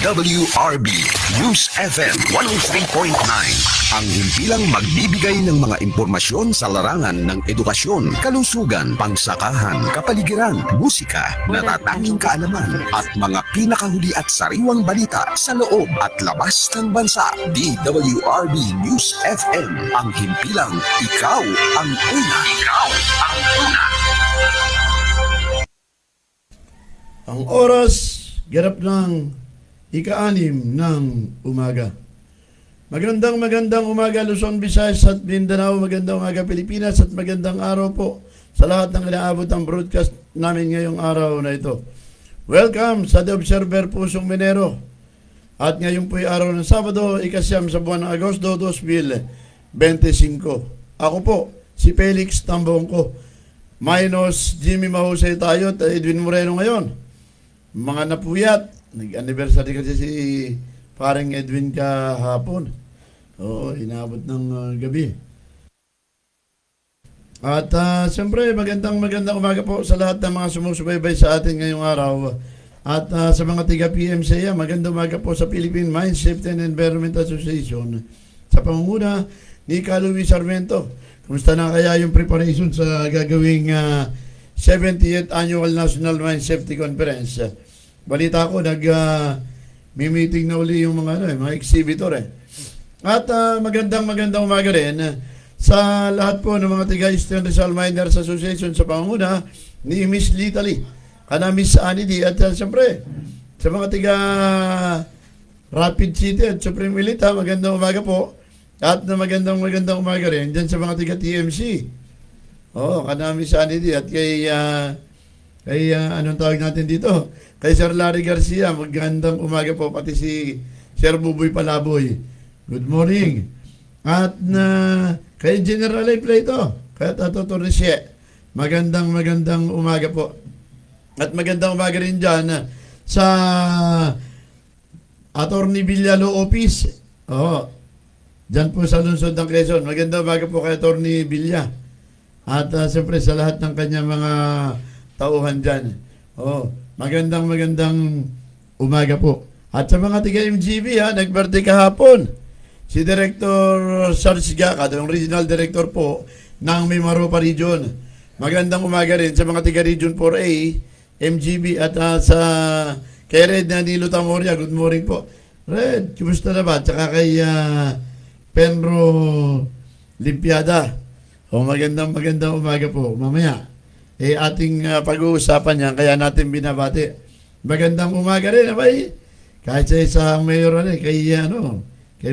DWRB News FM 103.9. Ang himpilang magbibigay ng mga impormasyon sa larangan ng edukasyon, kalusugan, pangsakahan, kapaligiran, musika, natatanging kaalaman, at mga pinakahuli at sariwang balita sa loob at labas ng bansa. DWRB News FM. Ang himpilang ikaw ang una. Ikaw ang una. Ang oras, ganap ng ika-6 ng umaga. Magandang umaga Luzon, Visayas at Mindanao. Magandang umaga Pilipinas at magandang araw po sa lahat ng inaabot ang broadcast namin ngayong araw na ito. Welcome sa The Observer Pusong Minero. At ngayon po'y araw ng Sabado, ika-9 sa buwan ng Agosto 2025. Ako po, si Felix Tambongko. Minus Jimmy Mahusay tayo at Edwin Moreno ngayon. Mga napuyat, nag-anniversary kasi si paring Edwin kahapon. Oo, inabot ng gabi. At siyempre, magandang umaga po sa lahat ng mga sumusubaybay sa atin ngayong araw. At sa mga tiga-PMCA, magandang umaga po sa Philippine Mine Safety and Environment Association. Sa pangunguna ni Luis Sarmiento. Kumusta na kaya yung preparation sa gagawing 70th Annual National Mine Safety Conference? Balita ko, meeting na uli yung mga exhibitor eh. At magandang umaga rin sa lahat po ng mga tiga-Eastern Rizal Miners Association sa pangunguna ni Miss Litali, kana Miss Anidi, at siyempre sa mga tiga Rapid City at Supreme Milita, magandang umaga po. At magandang umaga rin dyan sa mga tiga TMC. Kana Miss Anidi at kay anong tawag natin dito? Kay Sir Larry Garcia, magandang umaga po, pati si Sir Buboy Palaboy. Good morning. At kay General Plato, kay Tato Torresie, magandang umaga po. At magandang umaga rin dyan sa Attorney Villa Law Office. Dyan po sa lungsod ng Quezon. Magandang umaga po kay Attorney Villa. At siyempre sa lahat ng kanyang mga tauhan dyan. Magandang umaga po. At sa mga tiga-MGB, nag-birthday kahapon. Si Director Sarge Gacad, ang Regional Director po ng Mimaropa Region. Magandang umaga rin sa mga tiga-Region 4A, MGB, at sa kay Red na Nilo Tamoria. Good morning po. Red, kumusta na ba? Tsaka kay Penro Limpiada. Magandang umaga po. Mamaya ating pag-uusapan yan, kaya natin binabati. Magandang umaga rin, abay. Kahit sa isang mayor, kay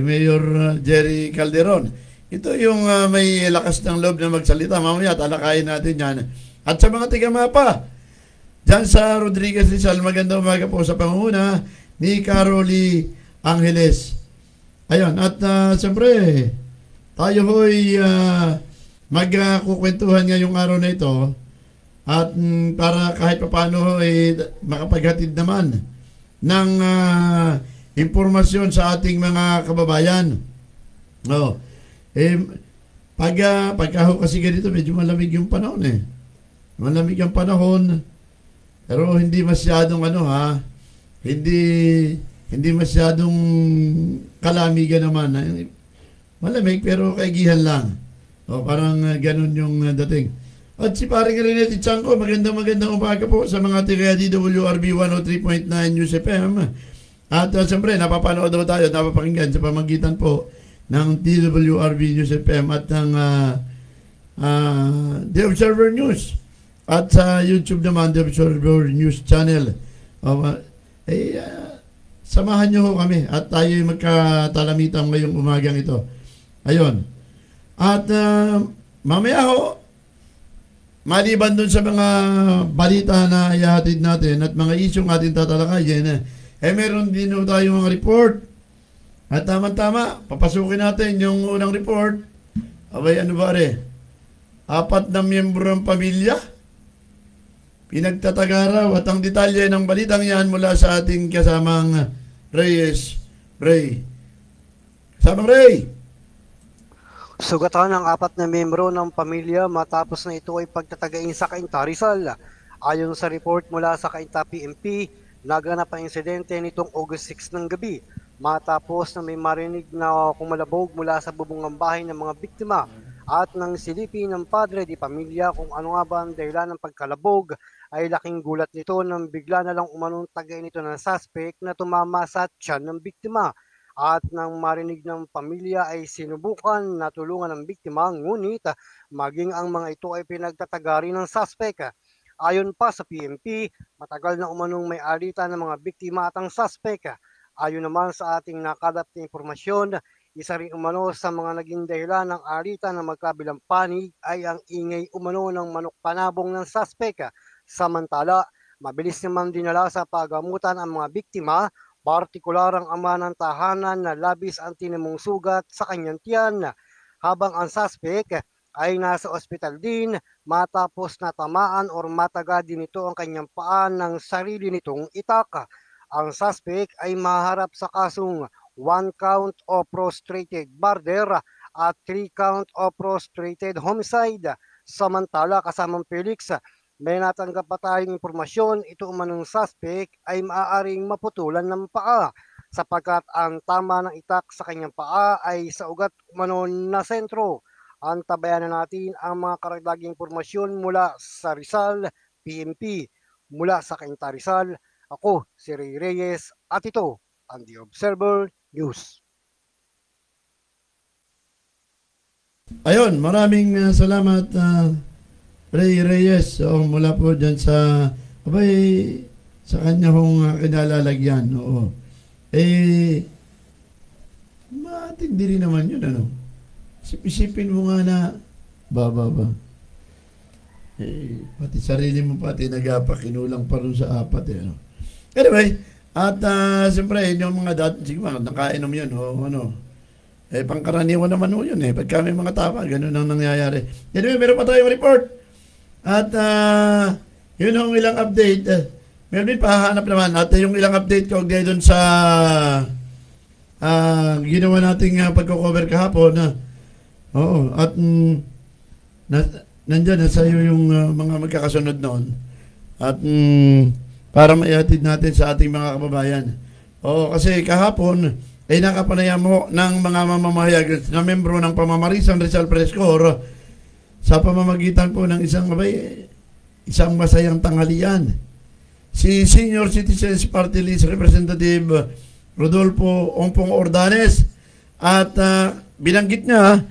Mayor Jerry Calderon. Ito yung may lakas ng loob na magsalita. Mamaya, talakayin natin yan. At sa mga tiga-mapa, dyan sa Rodriguez Rizal, magandang umaga po sa pangunguna ni Caroli Angeles. Ayun, at siyempre, tayo ho'y magkukwentuhan ngayong araw na ito. At para kahit paano makapaghatid naman ng impormasyon sa ating mga kababayan. Pagka kasi ganito, medyo malamig yung panahon eh. Malamig ang panahon, pero hindi masyadong hindi masyadong kalamigan naman. Malamig pero kaigihan lang. Parang ganun yung dating. At si paring Renete Chanco, magandang umaga po sa mga tiga DWRB 103.9 News FM. At siyempre, napapanood daw tayo, napapakinggan sa pamagitan po ng DWRB News FM at ng The Observer News. At sa YouTube naman, The Observer News Channel. Samahan nyo ho kami at tayo'y magkatalamitan ngayong umagang ito. Ayun. At mamaya ho, maliban dun sa mga balita na ihahatid natin at mga isyong ating tatalakayin, meron din tayong mga report. At tama-tama, papasukin natin yung unang report. Abay, 4 na miyembro ng pamilya. Pinagtatagaraw at ang detalye ng balitang yan mula sa ating kasamang Ray. Kasamang Ray! Sugatan ng 4 na miyembro ng pamilya matapos na ito ay pagtatagain sa Cainta, Rizal. Ayon sa report mula sa Cainta PNP, Naganap ang insidente nitong August 6 ng gabi matapos na may marinig na kumalabog mula sa bubong ng bahay ng mga biktima at nang silipin ng padre di pamilya kung ano nga ba ang dahilan ng pagkalabog ay laking gulat nito nang bigla na lang umanong tagay nito ng suspect na tumama sa tiyan ng biktima. At nang marinig ng pamilya ay sinubukan na tulungan ng biktima, ngunit maging ang mga ito ay pinagtatagari ng suspect. Ayon pa sa PNP, matagal na umanong may alitan ng mga biktima at ang suspect. Ayon naman sa ating nakalap na impormasyon, isa rin umano sa mga naging dahilan ng alitan ng magkabilang panig ay ang ingay umano ng manok panabong ng suspect. Samantala, mabilis naman dinala sa pagamutan ang mga biktima, partikular ang ama ng tahanan na labis ang tinamong sugat sa kanyang tiyan, habang ang suspect ay nasa ospital din matapos natamaan or mataga din ito ang kanyang paa ng sarili nitong itak. Ang suspect ay maharap sa kasong 1 count of prostrated murder at 3 count of prostrated homicide. Samantala, kasamang Felix, may natanggap pa tayong impormasyon, ito umanong suspect ay maaaring maputulan ng paa sapagkat ang tama ng itak sa kanyang paa ay sa ugat umano na sentro. Antabayan na natin ang mga karagdagang impormasyon mula sa Rizal, PNP. Mula sa Cainta Rizal, ako si Ray Reyes at ito ang The Observer News. Ayun, maraming salamat Ray Reyes. Mula po dyan sa sa kanya hong kinalalagyan. Oo. Matindi rin naman yun, ano? Isipin mo nga na pati sarili mo pati nagpakinulang pa rin sa apat ano. Anyway, at siyempre yung mga sige mga nakainom yun pangkaraniwan naman yun pagka may mga tapa ganun ang nangyayari. Anyway, meron pa tayong report at yun ang ilang update meron din pahanap naman at yung ilang update ko doon sa ginawa nating pagko-cover kahapon at nandyan sa iyo yung mga magkakasunod noon at para maihatid natin sa ating mga kababayan. Kasi kahapon ay nakapanayam mo ng mga mamamahayag na membro ng Pamamarisan Rizal Press Corps sa pamamagitan po ng isang masayang tanghalian. Si Senior Citizens Party List Representative Rodolfo Ompong Ordanes at binanggit niya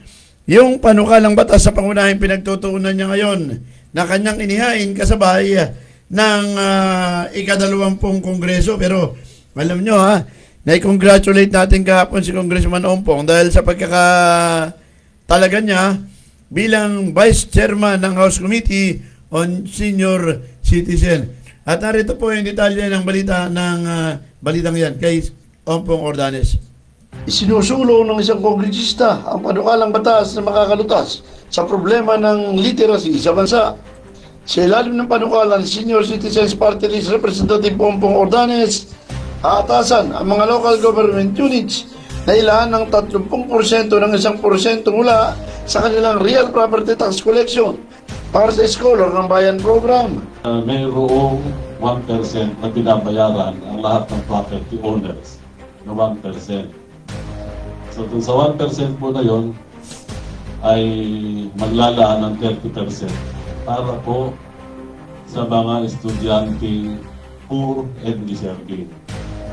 yung panukalang batas sa pangunahing pinagtutuunan niya ngayon na kanyang inihain kasabay ng ika-20 Kongreso. Pero alam nyo na-congratulate natin kahapon si Congressman Ompong dahil sa pagkakatalaga niya bilang Vice Chairman ng House Committee on Senior Citizen. At narito po yung detalye ng balitang yan kay Ompong Ordanes. Isinusulong ng isang kongresista ang panukalang batas na makakalutas sa problema ng literacy sa bansa. Sa ilalim ng panukala ng Senior Citizens Party List Representative Ompong Ordanes, aatasan ang mga local government units na ilahan ng 30% ng 1% mula sa kanilang real property tax collection para sa Scholar ng Bayan program. Mayroong 1% na binabayaran ang lahat ng property owners na 1%. So dun sa 1% po na yon ay maglalaan ng 30% para po sa mga estudyante poor and deserving.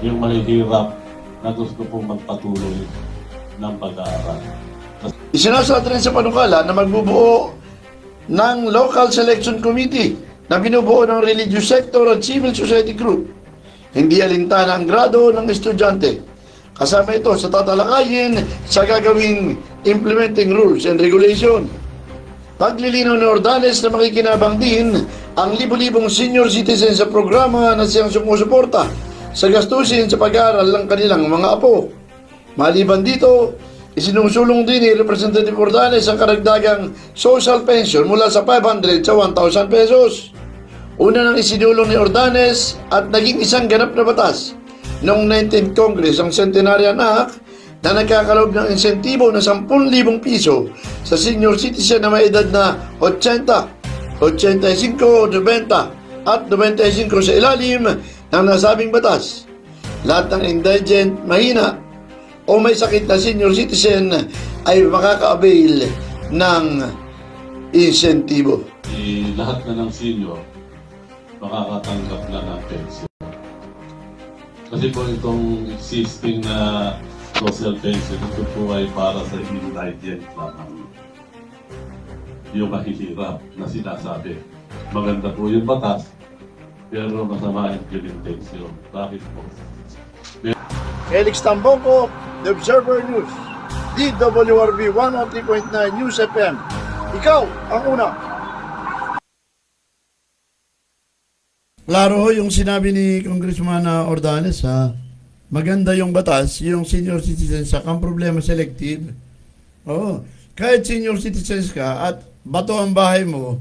Yung mahihirap na gusto pong magpatuloy ng pag-aaral. Isinasad rin sa panukala na magbubuo ng Local Selection Committee na binubuo ng religious sector at civil society group. Hindi alintana ang grado ng estudyante. Kasama ito sa tatalakayin sa gagawing implementing rules and regulation. Paglilinaw ni Ordanes na makikinabang din ang libu-libong senior citizens sa programa na siyang sumusuporta sa gastusin sa pag-aaral ng kanilang mga apo. Maliban dito, isinusulong din ni Representative Ordanes ang karagdagang social pension mula sa 500 sa 1,000 pesos. Una nang isinulong ni Ordanes at naging isang ganap na batas noong 19th Congress ang Centenarian Act na nagkakaloob ng insentibo na 10,000 piso sa senior citizen na may edad na 80, 85, 90 at 95 sa ilalim ng nasabing batas. Lahat ng indigent, mahina, o may sakit na senior citizen ay makaka-avail ng insentibo. Lahat na ng senior makakatanggap na ng pension. Kasi po itong existing na social pension, ito po ay para sa indigent lamang. Yung mahihirap na sinasabi. Maganda po yung batas, pero masama yung implementation. Bakit po? Felix Tambongco, The Observer News, DWRB 103.9 News FM. Ikaw ang una. Klaro yung sinabi ni Congressman Ordanes, maganda yung batas, yung senior citizens ang problema selective. Oo. Kahit senior citizens ka at bato ang bahay mo,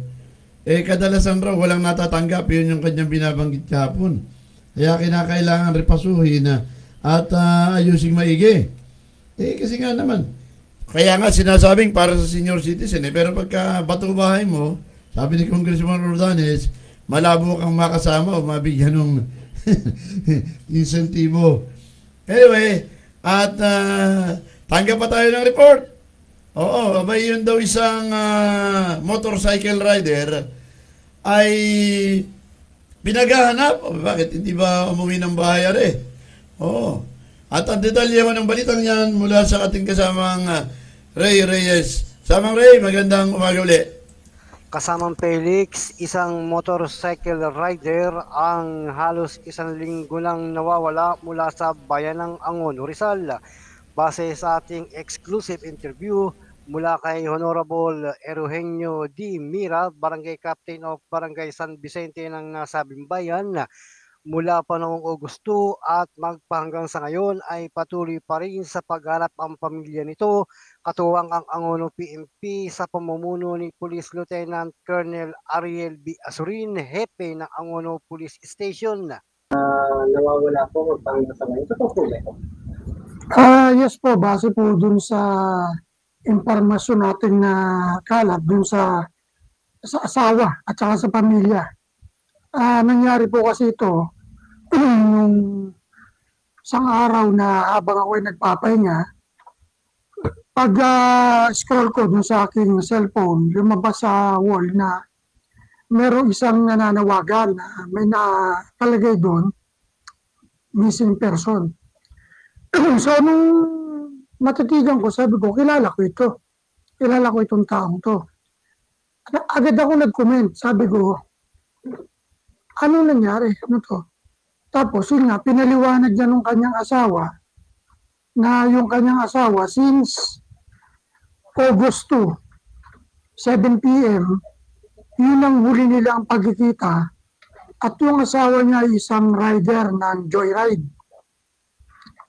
kadalasan raw walang natatanggap, yun yung kanyang binabanggit kahapon. Kaya kinakailangan repasuhin at ayusing maigi. Kasi nga naman, kaya nga sinasabing para sa senior citizen, pero pagka bato bahay mo, sabi ni Congressman Ordanes, malabo kang makasama o mabigyan ng insentibo. Anyway, at tanggap pa tayo ng report. Oo, abay yun daw isang motorcycle rider ay pinaghahanap. Bakit hindi ba umuwi ng bahay are? Oo. At ang detalye ng balitang yan mula sa ating kasamang Ray Reyes. Samang Ray, magandang umaga uli. Kasamang Felix, isang motorcycle rider ang halos isang linggo lang nawawala mula sa bayan ng Angon, Rizal. Base sa ating exclusive interview mula kay Honorable Eugenio D. Mira, Barangay Captain of Barangay San Vicente ng nasabing bayan, mula pa noong Agosto at magpahanggang sa ngayon ay patuloy pa rin sa paghanap ang pamilya nito, katuwang ang Angono PNP sa pamumuno ni Police Lieutenant Colonel Ariel B. Asurin, hepe ng Angono Police Station. Nawawala po magpahanggang sa ngayon. Ito po ito. Yes po, base po dun sa impormasyon natin na kalat dun sa asawa at saka sa pamilya. Nangyari po kasi ito nung isang araw na habang ako ay nagpapahinga, pag scroll ko dun sa aking cellphone, lumabas sa wall na merong isang nananawagan na may nakalagay doon, missing person. So, nung matitigan ko, sabi ko, kilala ko ito. Kilala ko itong taong to. Agad ako nag-comment. Sabi ko, ano nangyari? Ano to? Tapos, yun nga, pinaliwanag niya nung kanyang asawa na yung kanyang asawa since August 2, 7 p.m., yun ang huli nila ang pagkikita. At yung asawa niya ay isang rider ng joyride.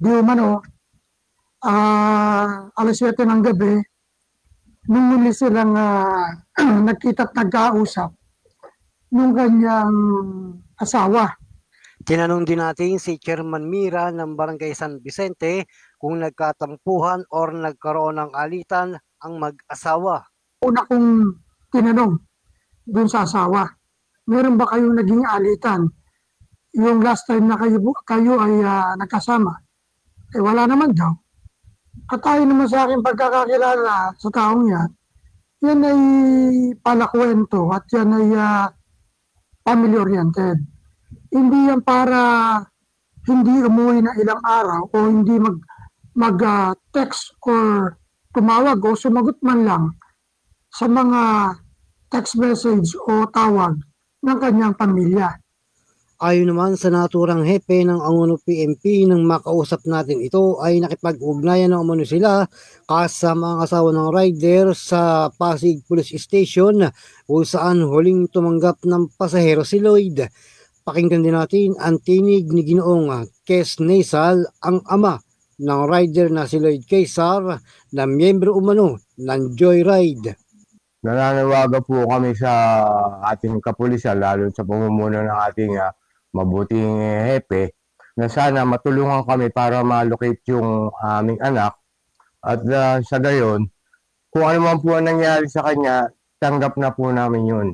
Di umano, alas 7 ng gabi, nung muli silang nagkita at nagkausap nung kanyang asawa. Tinanong din natin si Chairman Mira ng Barangay San Vicente kung nagkatampuhan or nagkaroon ng alitan ang mag-asawa. Una kong tinanong dun sa asawa, meron ba kayong naging alitan? Yung last time na kayo ay nagkasama? Wala naman daw. At tayo naman sa aking pagkakakilala sa taong yan ay palakwento at yan ay family-oriented. Hindi yan para hindi umuwi na ilang araw o hindi mag-text or tumawag o sumagot man lang sa mga text message o tawag ng kanyang pamilya. Ayon naman sa naturang hepe ng Angono PNP, nang makausap natin ito ay nakipag-ugnayan ng umano sila kasama ang asawa ng rider sa Pasig Police Station kung saan huling tumanggap ng pasahero si Lloyd. Pakinggan din natin ang tinig ni Ginoong Kes Nasal, ang ama ng rider na si Lloyd Quezar na miyembro umano ng Joyride. Nananawagan po kami sa ating kapulisan, lalo sa pamumuno ng ating mabuting hepe, na sana matulungan kami para ma-locate yung aming anak at sa gayon, kung ano man po ang nangyari sa kanya, tanggap na po namin yun.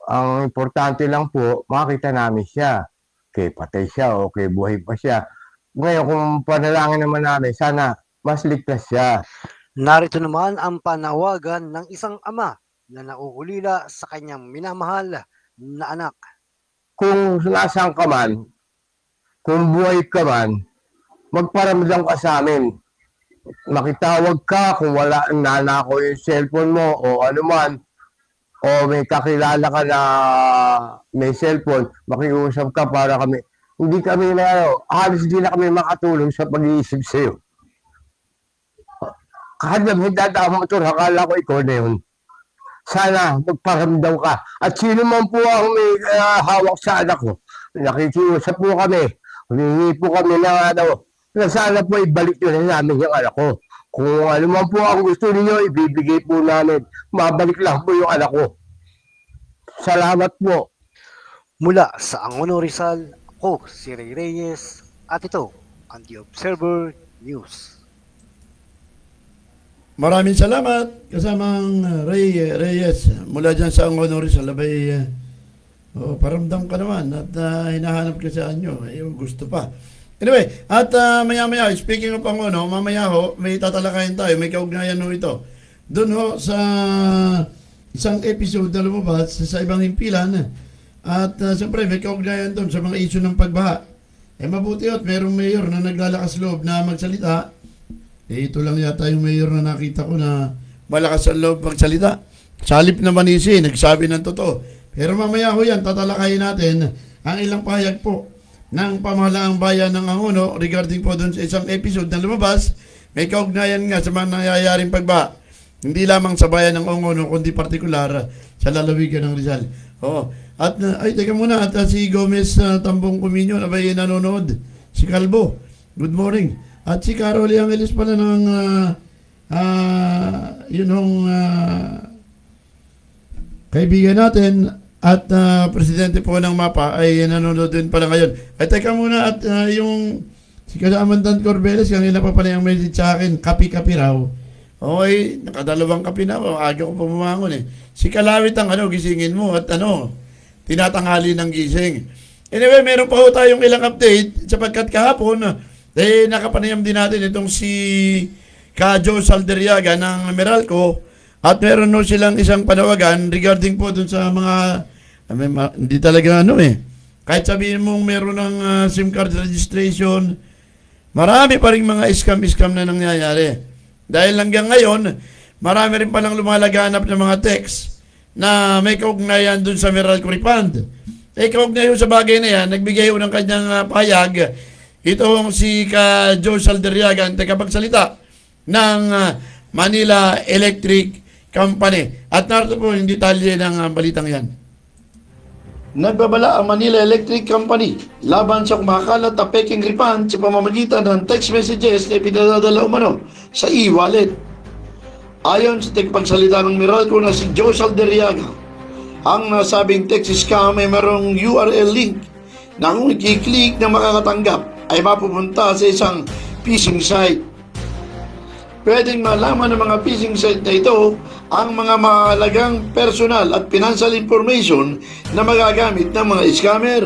Ang importante lang po, makita namin siya. kay patay siya o kay buhay pa siya. Ngayon, kung panalangin naman namin, sana mas ligtas siya. Narito naman ang panawagan ng isang ama na nauulila sa kanyang minamahal na anak. Kung nasaan ka man, kung buhay ka man, magparamdam ka sa amin. Makitawag ka kung wala nanako yung cellphone mo o ano man, o may kakilala ka na may cellphone, makiusap ka para kami. Hindi kami halos hindi na kami makatulong sa pag-iisip sa'yo. Kahit na may dadama ito, akala ko ikaw na yun. Sana magparamdam ka. At sino man po ang may hawak sa anak ko, nakikiusap po kami, humingi po kami na sana po ibalik nyo na namin yung anak ko. Kung ano man po ang gusto niyo, ibibigay po namin. Mabalik lang po yung anak ko. Salamat po. Mula sa Angono Rizal, ako si Ray Reyes at ito ang The Observer News. Maraming salamat kasamang Ray Reyes mula dyan sa Angono Rizal. Paramdam ka naman at hinahanap ka sa anyo. Gusto pa. Anyway, at maya-maya, speaking of Angono, mamaya ho, may tatalakayin tayo, may kaugnayan ho ito. Doon ho sa isang episode na lumabas sa ibang himpilan at siyempre may kaugnayan doon sa mga issue ng pagbaha. Mabuti ho't merong mayor na naglalakas loob na magsalita. Ito lang yata yung mayor na nakita ko na malakas ang loob magsalita. Salip na Manisi, nagsabi ng totoo. Pero mamaya ho yan, tatalakayin natin ang ilang pahayag po ng pamahalaang bayan ng Angono regarding po doon sa isang episode na lumabas. May kaugnayan nga sa mga nangyayaring pagbaha. Hindi lamang sa bayan ng Angono, kundi partikular sa lalawigan ng Rizal. At teka muna, at si Gomez Tambong Cuminio, abay nanonood. Si Calvo, good morning. At si Carol Angeles pala ng kaibigan natin at presidente po ng MAPA ay nanonood din pala ngayon. Ay teka muna, at yung si Kasamantan Corbeles, kanina pa pala yung message sa akin, kapi-kapi raw. Okay, nakadalawang kapi na ako, aga ko pumamangon eh. Si Kalawit ang gisingin mo at tinatanghali ng gising. Anyway, meron pa ho tayong ilang update sapagkat kahapon, nakapanayam din natin itong si Joe Salderiaga ng Meralco at meron no silang isang panawagan regarding po dun sa mga hindi talaga kahit sabihin mong meron ng SIM card registration, marami pa rin mga scam na nangyayari. Dahil hanggang ngayon, marami rin palang lumalaganap ng mga text na may kaugnayan dun sa Meralco refund. Kaugnayan sa bagay na yan, nagbigay ng kanyang pahayag itong si Joe Salderiaga, ang tagapagsalita ng Manila Electric Company. At narito po yung detalye ng balitang yan. Nagbabala ang Manila Electric Company laban sa kumakalat na peking refund sa pamamagitan ng text messages na pinadadala umano sa e-wallet. Ayon sa tagapagsalita ng Meralco na si Joe Salderiaga, ang nasabing text scam ay mayroong URL link na kung i-click na makakatanggap ay mapupunta sa isang phishing site. Pwedeng malaman ng mga phishing site na ito ang mga mahalagang personal at financial information na magagamit ng mga scammer.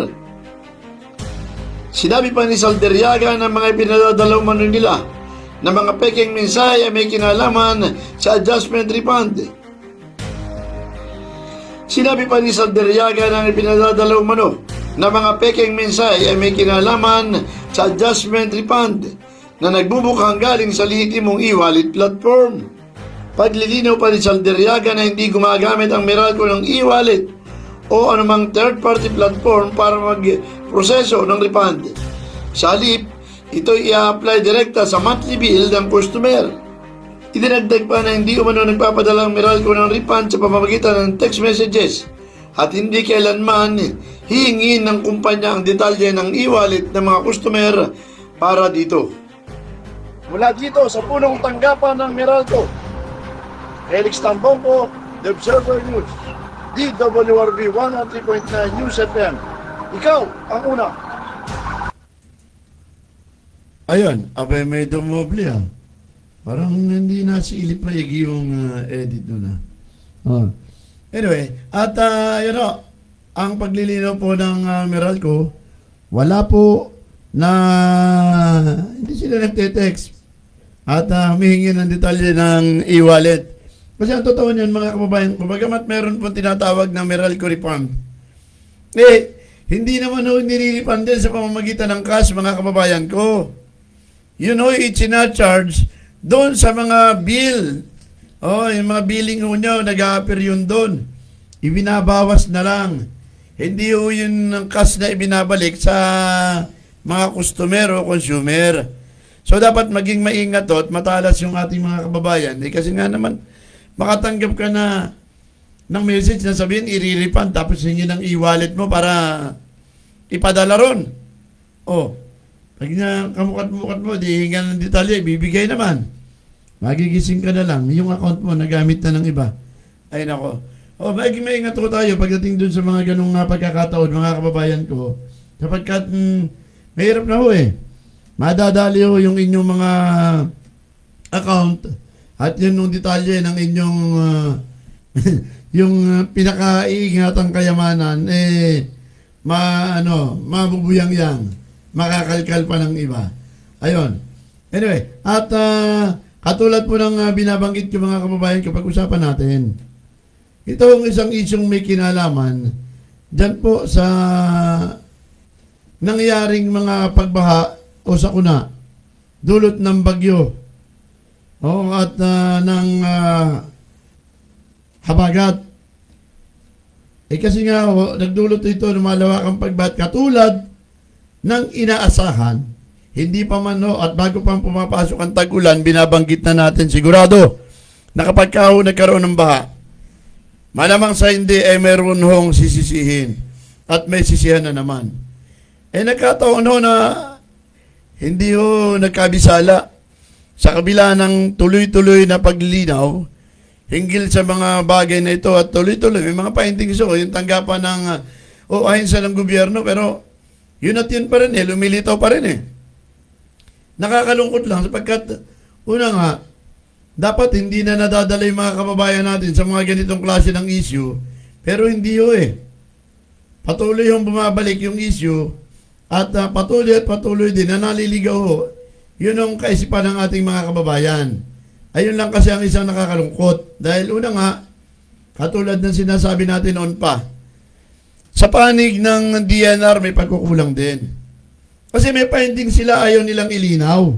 Sinabi pa ni Salderiaga na mga pinadadalaw man nila na mga peking mensahe ay may kinalaman sa adjustment refund. Sinabi pa ni Salderiaga na pinadadalaw mano na mga peking mensahe ay may kinalaman sa adjustment refund na nagbubukang galing sa lehitimong e-wallet platform. Paglilinaw pa ni Salderiaga na hindi gumagamit ang Meralco ng e-wallet o anumang third-party platform para mag-proseso ng refund. Sa halip, ito i-apply direkta sa monthly bill ng customer. Idinagdag pa na hindi umano nagpapadala ang Meralco ng refund sa pamamagitan ng text messages at hindi kailanman hihingin ng kumpanya ang detalye ng e-wallet ng mga customer para dito. Mula dito sa punong tanggapan ng Meralco, Felix Tambong po, The Observer News, DWRB 103.9 News FM. Ikaw ang una. Ayun, abay may dumoble Parang hindi nasilip maigi yung edit doon Anyway, at ang paglilinaw po ng Meralco wala po na hindi sila nagte-text at humihingi ng detalye ng e-wallet. Kasi ang totoo niyan, mga kababayan, bagamat meron po tinatawag na Meralco refund, hindi naman nililipand din sa pamamagitan ng cash, mga kababayan ko. Itinacharge doon sa mga bill. Yung mga billing nyo, nag-a-appear yun doon. Ibinabawas na lang. Hindi yun ang cash na ibinabalik sa mga customer o consumer. So, dapat maging maingat at matalas yung ating mga kababayan. Kasi nga naman, makatanggap ka na ng message na sabihin, i-refund, tapos hingin ng e-wallet mo para ipadala ron. Pag na kamukat-mukat mo, di hingan ng detalye, bibigay naman. Magigising ka na lang, yung account mo, nagamit na ng iba. Ay nako. Maging maingat ko tayo pagdating dun sa mga ganung pagkakataon, mga kababayan ko. Sapagkat, mahirap na madadali yung inyong mga account at yun yung detalye ng inyong yung pinaka-iingatang kayamanan mabubuyang-yang, makakalkal pa ng iba. Ayun. Anyway, at katulad po ng binabanggit ko, mga kababayan, kapag usapan natin, ito ang isang isyong may kinalaman dyan po sa nangyaring mga pagbaha o sakuna dulot ng bagyo at ng habagat. Kasi nga nagdulot ito ng malawakang pagbaha katulad ng inaasahan. Hindi pa man at bago pang pumapasok ang tag-ulan, binabanggit na natin sigurado na kapag nagkaroon ng baha, malamang sa hindi meron hong sisisihin at may sisihan na naman. Nagkataon na hindi nagkabisala sa kabila ng tuloy-tuloy na paglilinaw hinggil sa mga bagay na ito at tuloy-tuloy. May mga findings yung tanggapan ng ahinsa ng gobyerno, pero yun at yun pa rin lumilitaw pa rin Nakakalungkot lang sapagkat una nga, dapat hindi na nadadala yung mga kababayan natin sa mga ganitong klase ng issue, pero hindi patuloy yung bumabalik yung issue at patuloy din na naliligaw yun ang kaisipan ng ating mga kababayan. Ayun lang kasi ang isang nakakalungkot. Dahil una nga, katulad ng sinasabi natin noon pa, sa panig ng DNR may pagkukulang din. Kasi may finding sila, ayaw nilang ilinaw.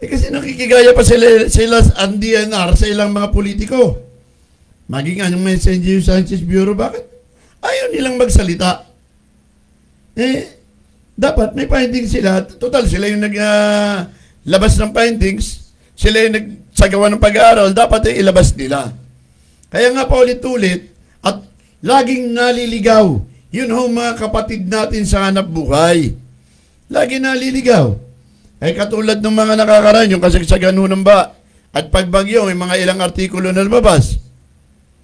Kasi nakikigaya pa sila ang DNR sa ilang mga politiko. Maging anong Messenger Sanchez Bureau, bakit? Ayaw nilang magsalita. Dapat may findings sila. Total, sila yung naglabas ng findings. Sila yung nagsagawa ng pag-aaral. Dapat ilabas nila. Kaya nga paulit-ulit at laging naliligaw. Yun mga kapatid natin sa hanap buhay. Laging naliligaw. Katulad ng mga nakakaraan, yung kasagsagan ng ba at pagbagyo, may mga ilang artikulo na lumabas.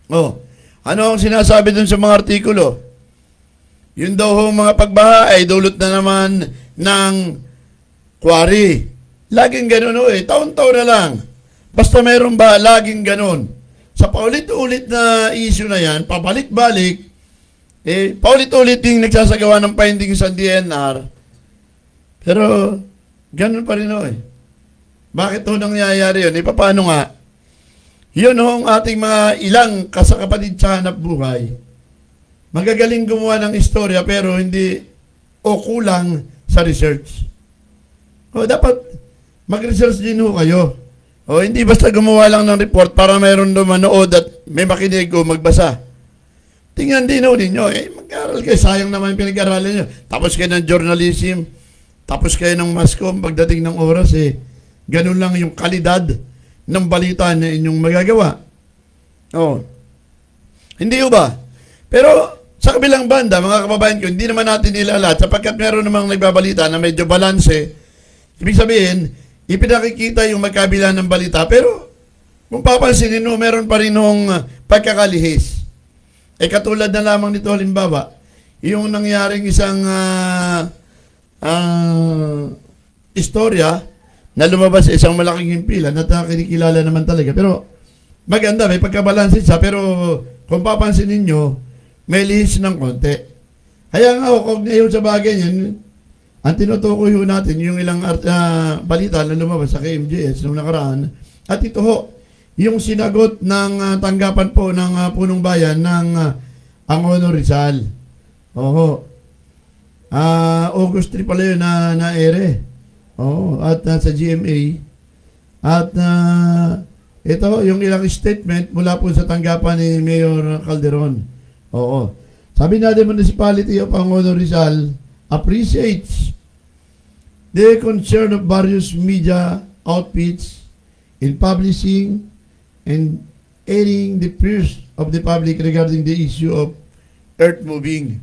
Ano ang sinasabi dun sa mga artikulo? Yun daw mga pagbaha ay dulot na naman ng quarry. Laging ganun taon-taon na lang. Basta mayroon ba, laging ganun. Sa paulit-ulit na issue na yan, pabalik-balik, paulit-ulit yung nagsasagawa ng findings sa DNR. Pero, ganun pa rin Bakit nangyayari yun? Paano nga? Yun ang ating mga ilang kasakapatid sa hanap buhay. Magagaling gumawa ng istorya pero hindi kulang sa research. Dapat mag-research din kayo. Hindi basta gumawa lang ng report para mayroon doon manood at may makinig o magbasa. Tingnan din ninyo. Mag-aral kayo. Sayang naman pinag-aralan nyo. Tapos kayo ng journalism. Tapos kayo ng mascom. Pagdating ng oras, ganun lang yung kalidad ng balita na inyong magagawa. Hindi ba? Pero sa kabilang banda, mga kababayan ko, hindi naman natin ilalat sapagkat meron namang nagbabalita na medyo balanse. Ibig sabihin, ipinakikita yung magkabila ng balita. Pero kung papansinin mo, meron pa rin nung pagkakalihis. Katulad na lamang nito, halimbawa, yung nangyaring isang istorya na lumabas sa isang malaking himpilan at kinikilala naman talaga. Pero maganda, may pagkabalansin siya. Pero kung papansinin nyo, may lihis ng konti. Kaya nga, kaugnay sa bagay yan, ang tinutukoy ho natin, yung ilang balita na lumabas sa KMJS noong nakaraan, at ito ho, yung sinagot ng tanggapan po ng punong bayan ng Angono Rizal. Oho. August 3 pala yun na ere. Oo, at sa GMA. At ito, yung ilang statement mula po sa tanggapan ni Mayor Calderon. Oo. Sabi natin, Municipality of Angono Rizal appreciates the concern of various media outfits in publishing and airing the fears of the public regarding the issue of earth-moving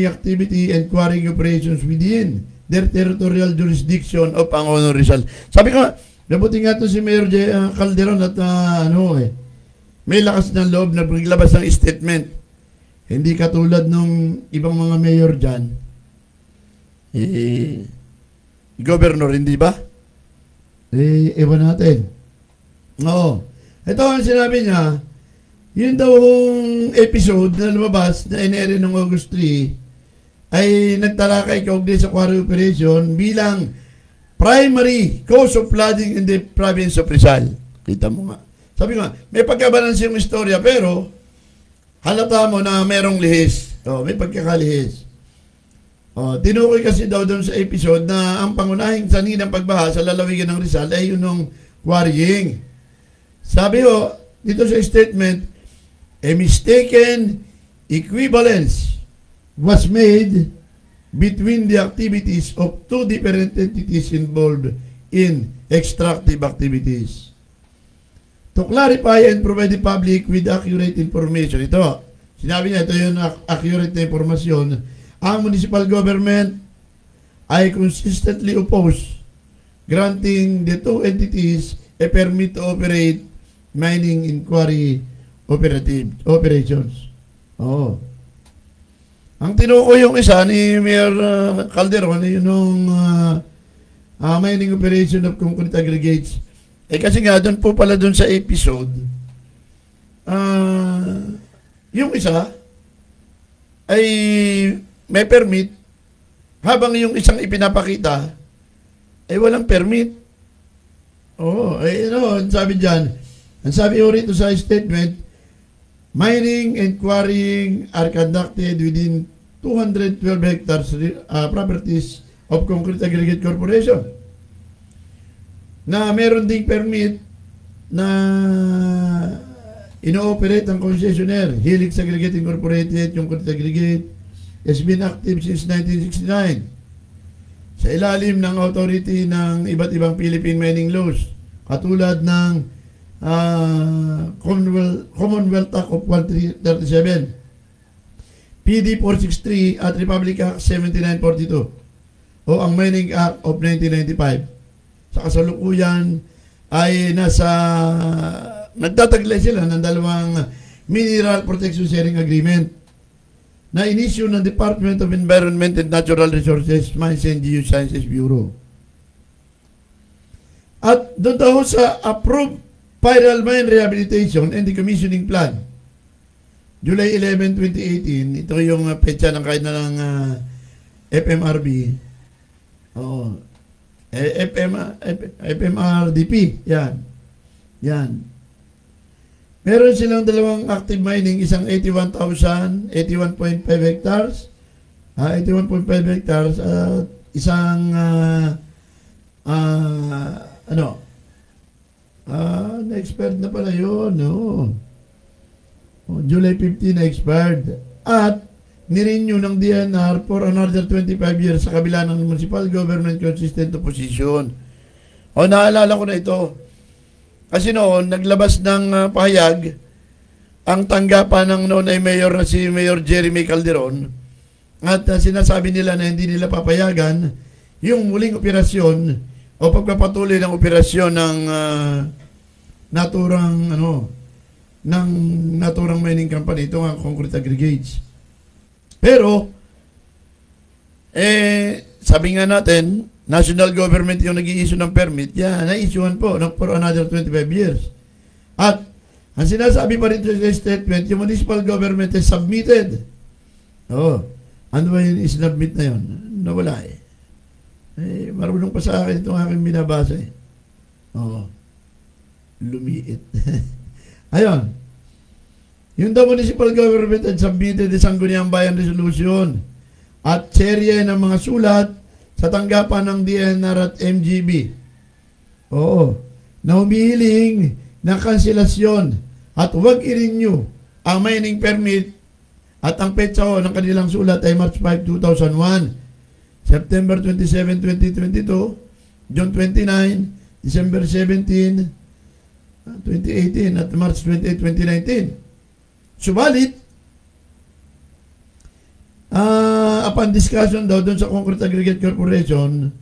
activity and quarrying operations within their territorial jurisdiction of Angono Rizal. Sabi ko, nabuti nga ito si Mayor Calderon at may lakas ng loob na paglabas ng statement. Hindi katulad nung ibang mga mayor dyan. Governor, hindi ba? Ewan natin. Oo. Ito ang sinabi niya, yun daw episode na lumabas na inere ng August 3 ay nagtalakay kaugnay sa quarry operation bilang primary cause of flooding in the province of Rizal. Kita mo nga. Sabi ko nga, may pagkabalansi yung istorya pero halata mo na merong lihis. May pagkakalihis. Tinukoy kasi daw doon sa episode na ang pangunahing sanhi ng pagbaha sa lalawigan ng Rizal ay yun ng quarrying. Sabi ho, dito sa statement, a mistaken equivalence was made between the activities of two different entities involved in extractive activities. To clarify and provide the public with accurate information. Ito, sinabi niya, ito yung accurate na informasyon. Ang municipal government ay consistently opposed granting the two entities a permit to operate mining inquiry operations. Ang tinukoy yung isa ni Mayor Calderon, yun yung mining operation of concrete aggregates. Kasi nga, doon po pala doon sa episode, yung isa ay may permit, habang yung isang ipinapakita ay walang permit. Ang sabi dyan, ang sabi ko rito sa statement, mining and quarrying are conducted within 212 hectares properties of Concrete Aggregate Corporation na meron ding permit na ino-operate ang concessionaire. Helix Aggregate Incorporated, yung Concrete Aggregate, has been active since 1969 sa ilalim ng authority ng iba't ibang Philippine mining laws katulad ng Commonwealth Act of 137, PD 463 at Republic Act 7942 o ang Mining Act of 1995. Sa kasalukuyan ay nagtataglay sila ng dalawang Mineral Protection Sharing Agreement na inisyu ng Department of Environment and Natural Resources, Mines and Geosciences Bureau. At doon daw sa approved Spiral Mine Rehabilitation and Decommissioning Plan, July 11, 2018, ito yung petsa ng kahit na ng FMRB, FMRDP, yan. Meron silang dalawang active mining, isang 81,000, 81.5 hectares, 81.5 hectares, at isang, na-expired na pala yun, no? July 15 na-expired. At, nirenew ng DNR for another 25 years sa kabila ng municipal government consistent opposition. Naalala ko na ito. Kasi noon, naglabas ng pahayag ang tanggapan ng noon ay mayor na si Mayor Jeremy Calderon at sinasabi nila na hindi nila papayagan yung muling operasyon o pagpapatuloy ng operasyon ng naturang mining company, ito ang Concrete Aggregates. Pero, sabi nga natin, national government yung nag-i-issue ng permit, na-issuean po for another 25 years. At, ang sinasabi pa rin sa statement, yung municipal government has submitted Oo. Ano ba yung isnabmit na yun? Nawala eh. Marunong pa sa akin itong aking binabasa eh. Oo. Lumiit. Ayun. Yung the municipal government had submitted the Sangguniang Bayan Resolution at serye ng mga sulat sa tanggapan ng DNR at MGB. Oo. Na humihiling ng kanselasyon at huwag i-renew ang mining permit at ang petsa ng kanilang sulat ay March 5, 2001, September 27, 2022, June 29, December 17, 2018 at March 28, 2019. Subalit, upon discussion daw doon sa Concrete Aggregate Corporation,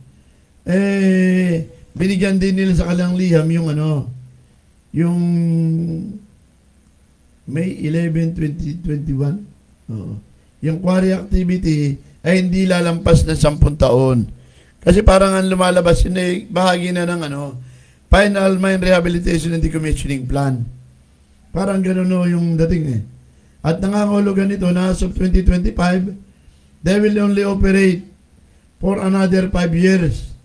binigyan din nila sa kanilang liham yung yung May 11, 2021. Yung quarry activity ay hindi lalampas ng 10 taon. Kasi parang ang lumalabas yun ay bahagi na ng Final Mine Rehabilitation and Decommissioning Plan. Parang gano'n yung dating eh. At nangangahulugan nito na as of 2025, they will only operate for another 5 years.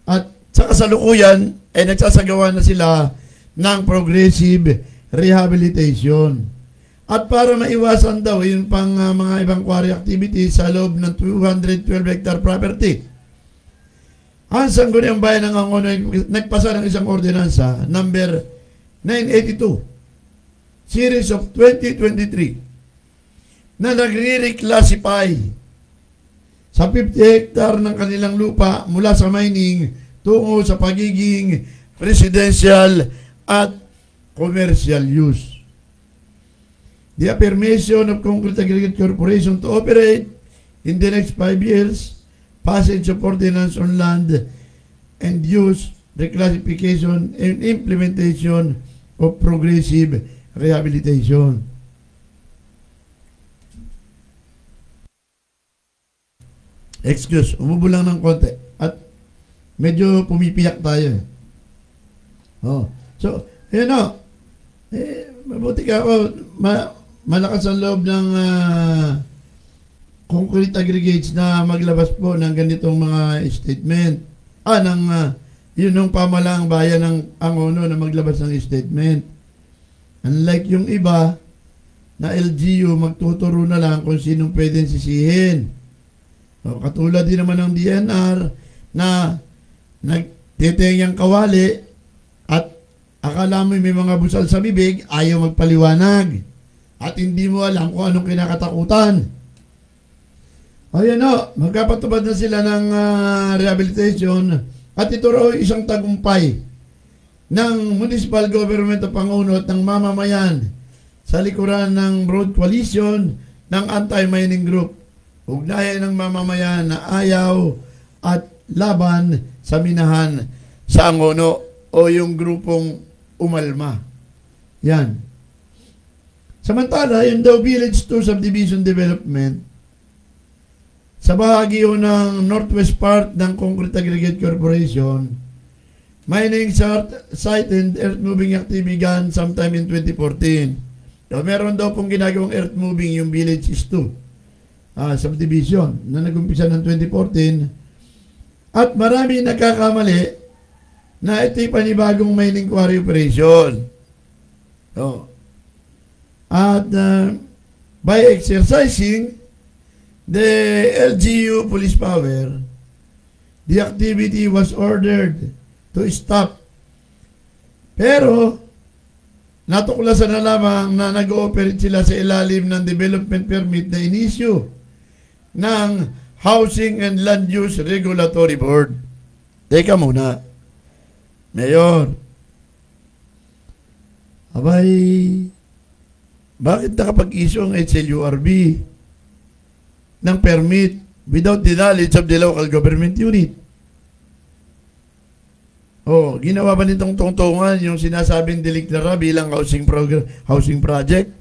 At sa kasalukuyan, ay nagsasagawa na sila ng progressive rehabilitation. At para maiwasan daw yung pang mga ibang quarry activities sa loob ng 212 hectare property, ang Sangguniang Bayan ng Angono nagpasa ng isang ordinansa number 982 series of 2023 na nagre-reclassify sa 50 hectare ng kanilang lupa mula sa mining tungo sa pagiging residential at commercial use. The affirmation of Concrete Aggregate Corporation to operate in the next 5 years, passage of ordinance on land and use, reclassification, and implementation of progressive rehabilitation. Excuse, umubo lang ng konti. At medyo pumipiyak tayo. So, mabuti ka ako. Malakas ang loob ng concrete aggregates na maglabas po ng ganitong mga statement. Yun yung pamalaang bayan ng Angono na maglabas ng statement. Unlike yung iba na LGU, magtuturo na lang kung sinong pwedeng sisihin. Katulad din naman ng DNR na nagtitenggang kawali at akala mo may mga busal sa bibig, ayaw magpaliwanag. At hindi mo alam kung anong kinakatakutan. Ayan magkapatubad na sila ng rehabilitation at ito raw isang tagumpay ng Municipal Government of Angono at ng mamamayan sa likuran ng Broad Coalition ng Anti-Mining Group. Ugnayan ng mamamayan na ayaw at laban sa minahan sa Angono o yung grupong umalma. Yan. Samantala, yung daw Village 2 Subdivision Development sa bahagi ng northwest part ng Concrete Aggregate Corporation, mining site and earth moving activity began sometime in 2014. So, meron daw pong ginagawang earth moving yung Village 2 subdivision na nag-umpisa ng 2014 at marami nagkakamali na ito'y panibagong mining quarry operation. At by exercising the LGU police power, the activity was ordered to stop. Pero natuklasan na lamang na nag-ooperate sila sa ilalim ng development permit na inisyu ng Housing and Land Use Regulatory Board. Teka muna. Mayor, bakit nakapag-issue ang HLURB ng permit without the knowledge of the local government unit? Ginawa ba nitong tungtungan yung sinasabing deliklara bilang housing project?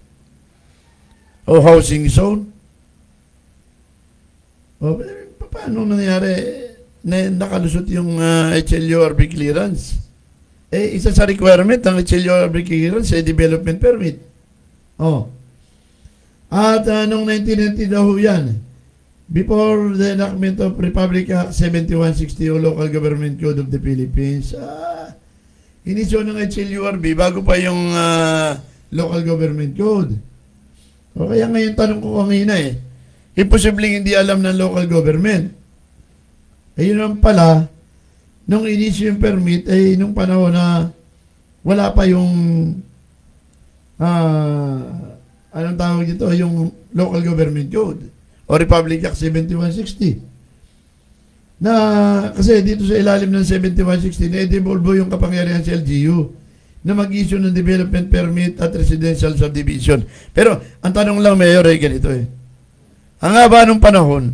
O housing zone? Paano nangyari na nakalusot yung HLURB clearance? Isa sa requirement ng HLURB clearance ay development permit. At noong 1990 daw yan, before the enactment of Republic Act 7160 o Local Government Code of the Philippines, inisyo ng HLURB bago pa yung Local Government Code. O kaya ngayon tanong ko kanina imposibleng hindi alam ng local government. Ayun naman pala, nung inisyo yung permit, nung panahon na wala pa yung anong tawag dito, yung Local Government Code o Republic Act 7160. Kasi dito sa ilalim ng 7160, na-devolve yung kapangyarihan sa LGU na mag-issue ng development permit at residential subdivision. Pero, ang tanong lang, Mayor, ay ganito Ang haba nung panahon,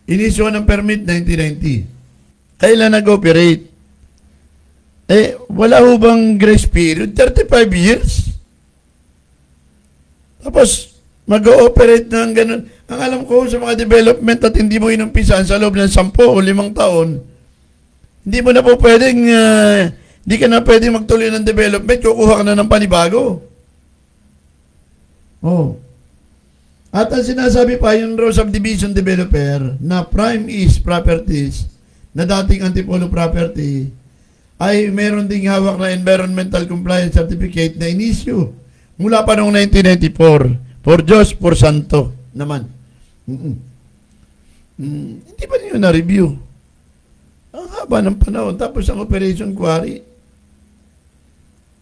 inisyo ng permit 1990. Kailan nag-operate? Wala ho bang grace period? 35 years? Tapos, mag-ooperate ng ganun. Ang alam ko sa mga development at hindi mo inumpisan sa loob ng 10 o 5 taon, hindi mo na po pwedeng, hindi ka na pwedeng magtuloy ng development, kukuha ka na ng panibago. At ang sinasabi pa, yung raw subdivision developer na Prime East Properties, na dating Antipolo Property, ay meron ding hawak na Environmental Compliance Certificate na inisyu mula pa noong 1994. For Diyos, por Santo naman. Hindi pa niyo na-review. Ang haba ng panahon. Tapos ang Operation Quarry.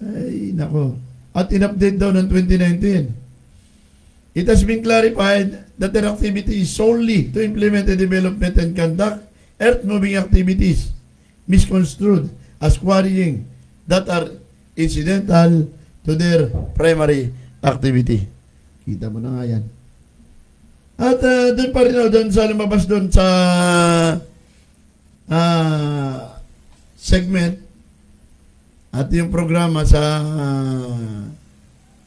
Ay, nako. At in-update daw ng 2019. It has been clarified that their activity is solely to implement the development and conduct earth-moving activities misconstrued as quarrying that are incidental to their primary activity. Kita mo na nga yan. At doon pa rin doon sa lumabas doon sa segment at yung programa sa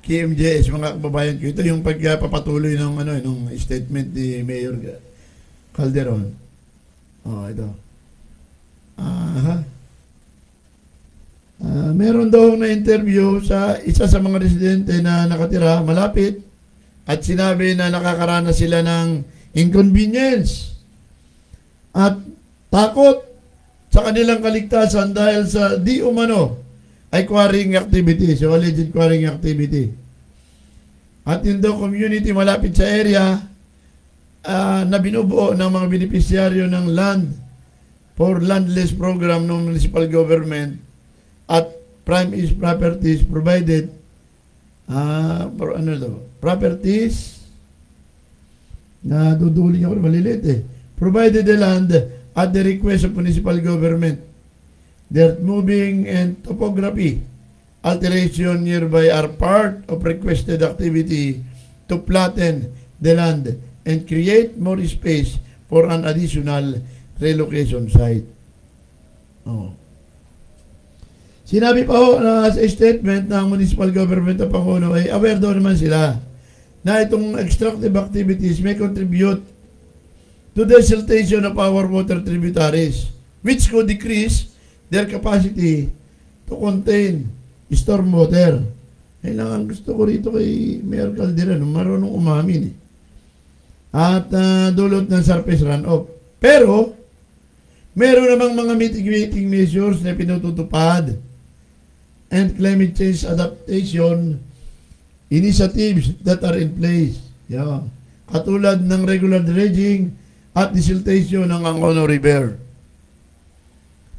KMJS, mga kababayan ko. Ito yung pagpapatuloy ng nung statement ni Mayor Calderon. Ito. Meron daw na interview sa isa sa mga residente na nakatira malapit at sinabi na nakakaranas sila ng inconvenience at takot sa kanilang kaligtasan dahil sa di umano ay quarrying activity, so alleged quarrying activity. At yung daw community malapit sa area na binubuo ng mga beneficiaryo ng land for landless program ng municipal government at Prime East Properties provided properties na duduli ako malilit provided the land at the request of municipal government, the earth moving and topography alteration nearby are part of requested activity to flatten the land and create more space for an additional relocation site. Sinabi pa na sa statement ng municipal government ng Pangulo ay aware daw naman sila na itong extractive activities may contribute to the siltation of our water tributaries which could decrease their capacity to contain storm water. Kailangan gusto ko rito kay Mayor Calderon, marunong umamin at dulot ng surface runoff. Pero meron namang mga mitigating measures na pinututupad and climate change adaptation initiatives that are in place. Katulad ng regular dredging at desiltation ng Angono River.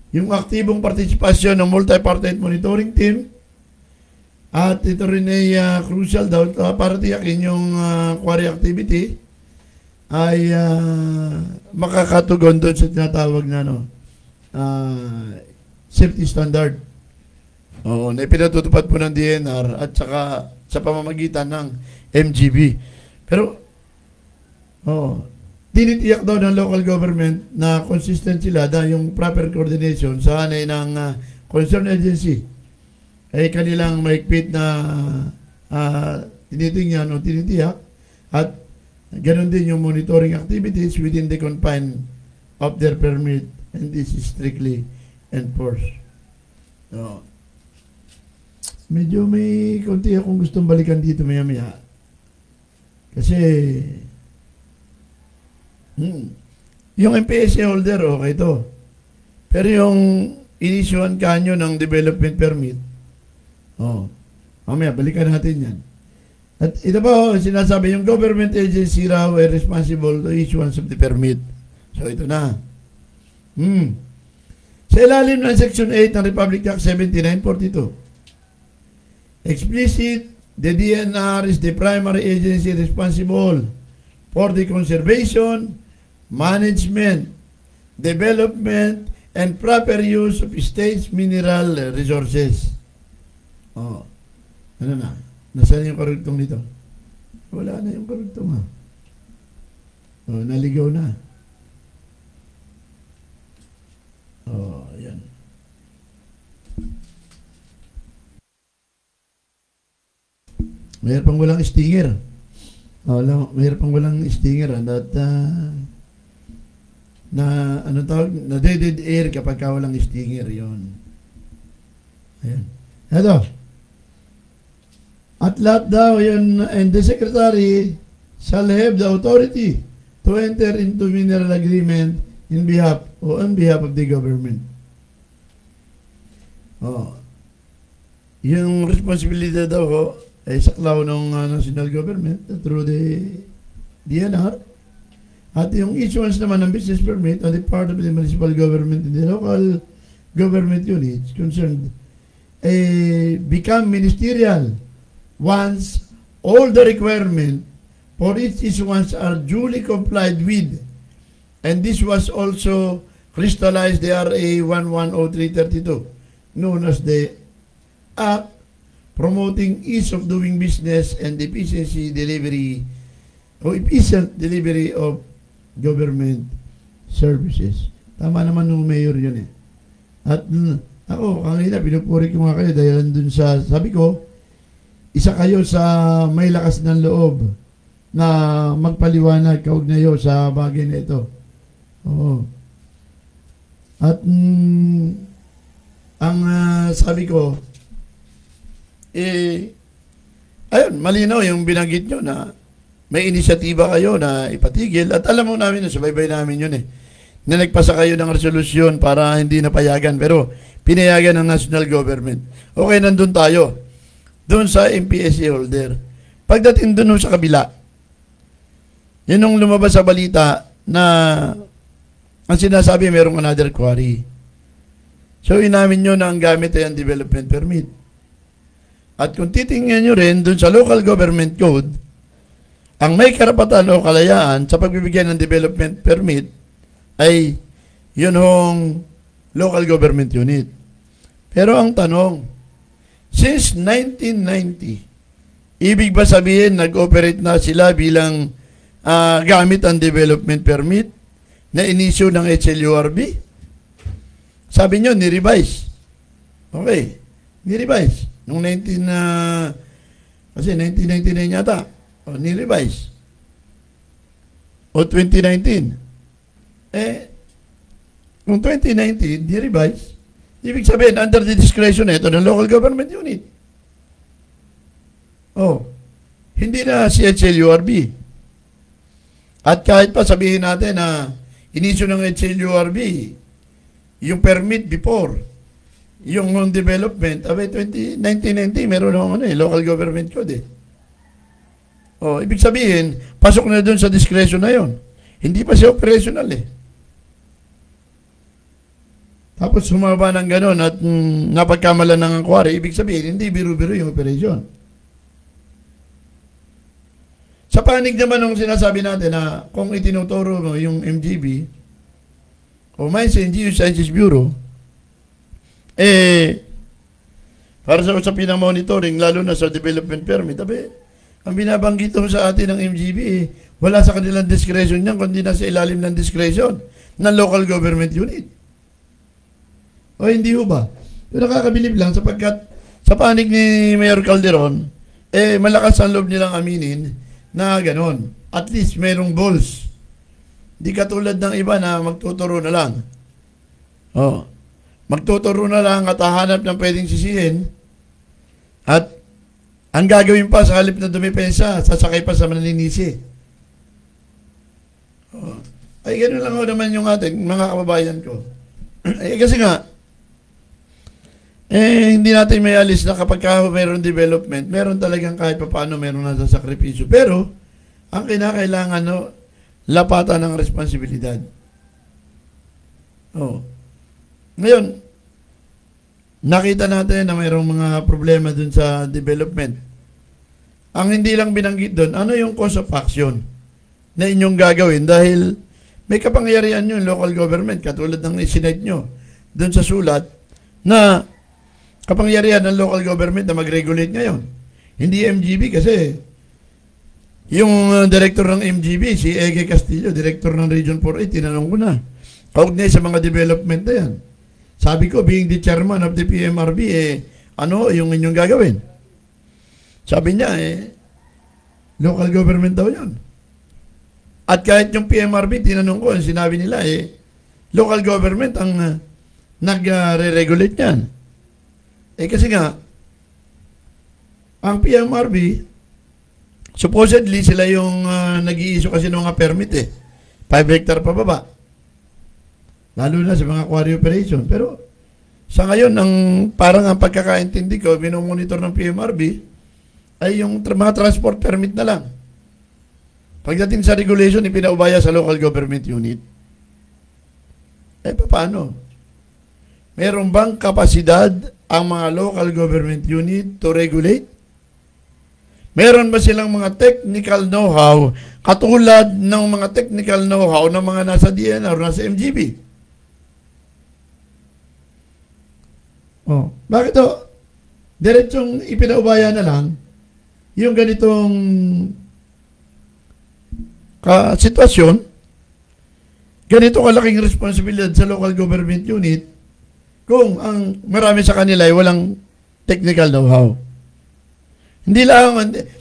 Yung aktibong partisipasyon ng multi-partite monitoring team at ito rin ay crucial daw para tiyakin yung quarry activity ay makakatugon doon sa tinatawag na safety standard. Na pinatutupad po ng DNR at saka sa pamamagitan ng MGB. Pero, tinitiyak daw ng local government na consistent sila dahil yung proper coordination sa hanay ng concerned agency ay kanilang maigpit na tinitingnan o tinitiyak at ganoon din yung monitoring activities within the confine of their permit, and this is strictly enforced. medyo may konti akong gustong balikan dito maya-maya. Kasi, yung MPSA holder, okay to. Pero yung inisyohan kanyo ng development permit, mamaya, balikan natin yan. At ito po, sinasabi yung government agency raw ay responsible to issuance of the permit. So, ito na. Sa ilalim ng Section 8 ng Republic Act 7942, explicit, the DNR is the primary agency responsible for the conservation, management, development, and proper use of state's mineral resources. Ano na? Nasaan yung karugtong nito? Wala na yung karugtong, ha? Naligaw na. Yan. Mayroon pang walang stinger. Mayroon pang walang stinger. Ano tawag? Na dead air kapag walang stinger. Yon. Ayan. Ito. At lahat daw yun, and the secretary shall have the authority to enter into mineral agreement in behalf or on behalf of the government. Yung responsibility daw ay saklaw ng national government through the DNR. At yung issuance naman ng business permit on the part of the municipal government and the local government units concerned become ministerial once all the requirements for its issuance are duly complied with. And this was also crystallized the RA 110332, known as the Act Promoting Ease of Doing Business and Efficient Delivery of Government Services. Tama naman ng mayor yun eh. At ako, kanina pinupuri ko nga kayo dahil dun sa, sabi ko, isa kayo sa may lakas ng loob na magpaliwanag kaugnayo sa bagay na ito. At ang sabi ko, ayun, malinaw yung binanggit nyo na may inisyatiba kayo na ipatigil at alam mo namin na subaybay namin yun na nagpasa kayo ng resolusyon para hindi napayagan pero pinayagan ng national government. Okay, nandun tayo. Doon sa MPSA holder. Pagdating doon sa kabila, yun yung lumabas sa balita na ang sinasabi mayroong another quarry. So inamin nyo na ang gamit ay ang development permit. At kung titingnan nyo rin doon sa local government code, ang may karapatan o kalayaan sa pagbibigyan ng development permit ay yun hong local government unit. Pero ang tanong, since 1990, ibig ba sabihin nag-operate na sila bilang gamit ang development permit na inisyu ng HLURB? Sabi nyo, ni-revise. Okay, ni-revise. Nung 1999 yata, ni-revise. O 2019. Kung 2019, ni-revise, ibig sabihin, under the discretion ito ng local government unit. Hindi na si HLURB. At kahit pa sabihin natin na inisyo ng HLURB, yung permit before, yung on development, 1990, meron naman local government code ibig sabihin, pasok na doon sa discretion na yon. Hindi pa siya operational Tapos sumaba ng gano'n at napagkamalan ng quarry, ibig sabihin, hindi biro-biro yung operation. Sa panig naman ng sinasabi natin na kung itinuturo mo yung MGB o Mines and Geosciences Bureau, para sa usapin ng monitoring, lalo na sa development permit, ang binabanggit sa atin ng MGB, wala sa kanilang discretion niyan, kundi nasa ilalim ng discretion ng local government unit. O hindi ho ba? Pero nakakabilib lang sapagkat sa panig ni Mayor Calderon, malakas ang loob nilang aminin na ganon. At least mayroong balls. Di katulad ng iba na magtuturo na lang. Magtuturo na lang at hahanap ng pwedeng sisihin At ang gagawin pa sa halip na dumipensa, sasakay pa sa maninisi. Ay, gano'n lang ho naman yung ating mga kababayan ko. Kasi nga, hindi natin may alis na kapag mayroon development, meron talagang kahit pa paano meron nasa sakripisyo. Pero, ang kinakailangan, lapatan ng responsibilidad. Ngayon, nakita natin na mayroong mga problema dun sa development. Ang hindi lang binanggit dun, ano yung course of action na inyong gagawin? Dahil may kapangyarihan yung local government, katulad ng isinite nyo dun sa sulat, na kapangyarihan ng local government na mag-regulate ngayon. Hindi MGB kasi yung director ng MGB, si Ege Castillo, director ng Region 4A, tinanong ko na. Kaugnay sa mga development na yan. Sabi ko, being the chairman of the PMRB, ano yung inyong gagawin? Sabi niya, local government daw yan. At kahit yung PMRB, tinanong ko, sinabi nila, local government ang nag-re-regulate yan. Kasi nga, ang PMRB, supposedly sila yung nag-i-issue kasi ng mga permit 5 hectare pababa. Lalo na sa mga quarry operation. Pero sa ngayon, parang ang pagkakaintindi ko, binomonitor ng PMRB, ay yung mga transport permit na lang. Pagdating sa regulation, ipinaubaya sa local government unit. Paano? Meron bang kapasidad ang mga local government unit to regulate? Meron ba silang mga technical know-how katulad ng mga technical know-how ng mga nasa DNR o nasa MGB? Bakit diretsong ipinaubaya na lang yung ganitong sitwasyon, ganito kalaking responsibilidad sa local government unit kung ang marami sa kanila ay walang technical know-how. Hindi lang,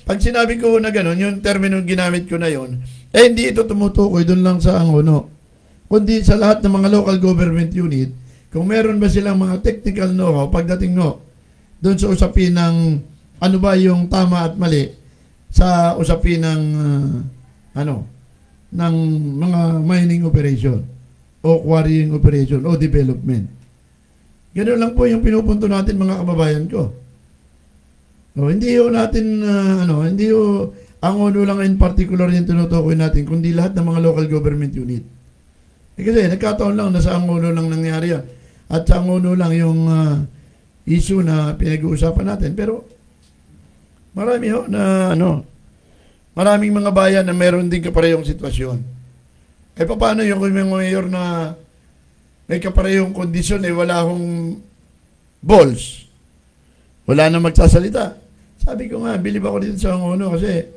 pag sinabi ko na gano'n, yung termino ginamit ko na yon, hindi ito tumutukoy doon lang sa Angono, kundi sa lahat ng mga local government unit, kung meron ba silang mga technical know-how pagdating doon sa usapin ng ano ba yung tama at mali sa usapin ng ng mga mining operation o quarrying operation o development. Ganoon lang po yung pinupunto natin, mga kababayan ko. Hindi ho natin hindi ho ang uno lang in particular yung tinutukoy natin, kundi lahat ng mga local government unit. Kasi nagkataon lang na sa Angono lang nangyari yan. At sa Angono lang yung issue na pinag-uusapan natin. Pero marami ho na maraming mga bayan na meron din kaparehong sitwasyon. Paano yung mayor na may kaparehong kondisyon wala hong balls? Wala na magsasalita. Sabi ko nga, bilib ako dito sa Angono kasi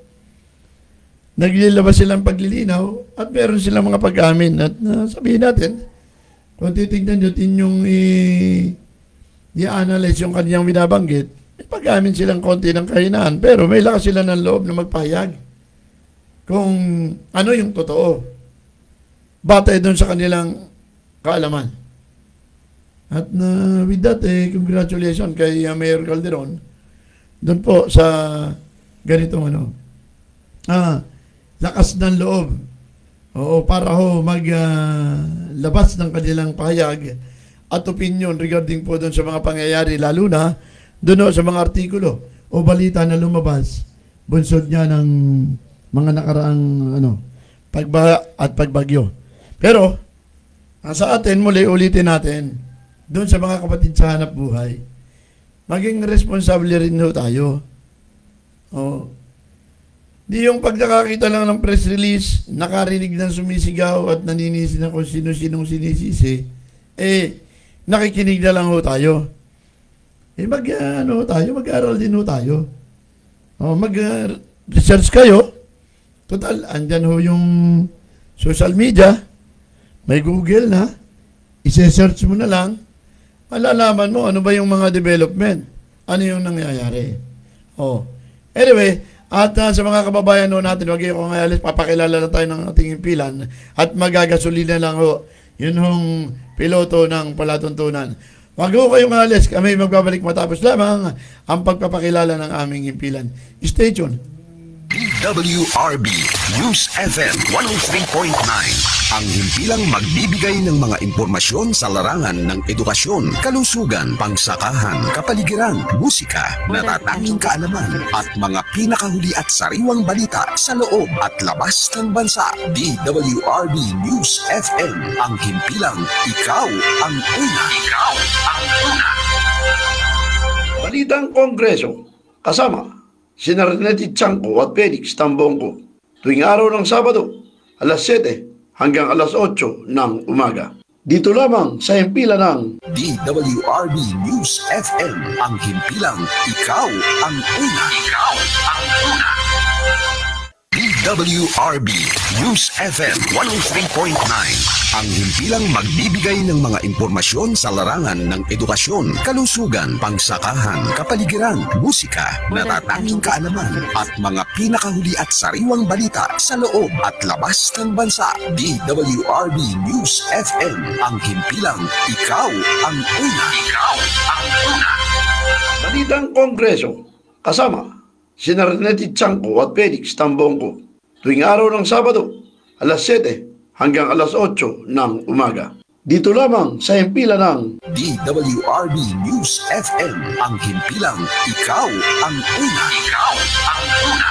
naglilabas silang paglilinaw at meron silang mga pag-amin. At sabihin natin, kung titignan nyo, yung i-analyze yung kanyang binabanggit, may pag-amin silang konti ng kahinaan, pero may lakas sila ng loob na magpahayag kung ano yung totoo. Batay doon sa kanilang kaalaman. At with that, congratulations kay Mayor Calderon doon po sa ganitong lakas ng loob. Para maglabas ng kanilang pahayag at opinion regarding po doon sa mga pangyayari, lalo na doon sa mga artikulo o balita na lumabas bunsod niya ng mga nakaraang pagbaha at pagbagyo. Pero sa atin, muli ulitin natin, doon sa mga kapatid sa hanap buhay, maging responsable rin tayo. Di yung pag nakakita lang ng press release, nakarinig ng sumisigaw at naninisi na kung sino-sinong sinisisi, nakikinig na lang tayo. Mag-aral din tayo. Mag-research kayo. Total, andyan yung social media, may Google na, ise-search mo na lang, malalaman mo ano ba yung mga development, ano yung nangyayari. Anyway, at sa mga kababayan natin, wag kayo kung alis, papakilala lang tayo ng ating impilan at magagasolina lang yun hong piloto ng palatuntunan. Wag ho kayong alis. Kami magbabalik matapos lamang ang pagpapakilala ng aming himpilan. Stay tuned. DWRB News FM 103.9 ang himpilang magbibigay ng mga impormasyon sa larangan ng edukasyon, kalusugan, pangsakahan, kapaligiran, musika, natatanging kaalaman at mga pinakahuli at sariwang balita sa loob at labas ng bansa. DWRB News FM ang himpilang ikaw ang una. Ikaw ang una. Balitang Kongreso kasama sina Renety Chanco at Felix Tambongco tuwing araw ng Sabado, alas 7 hanggang alas 8 ng umaga. Dito lamang sa himpilan ng DWRB News FM ang himpilang ikaw ang una. Ikaw ang una. DWRB News FM 103.9 ang himpilang magbibigay ng mga impormasyon sa larangan ng edukasyon, kalusugan, pangsakahan, kapaligiran, musika, natatanging kaalaman at mga pinakahuli at sariwang balita sa loob at labas ng bansa. DWRB News FM ang himpilang ikaw ang una. Ikaw ang una. Balitang Kongreso kasama sina Renety Chanco at Felix Tambongco tuwing araw ng Sabado, alas 7 hanggang alas 8 ng umaga. Dito lamang sa himpilan ng DWRB News FM ang himpilang ikaw ang una. Ikaw ang una.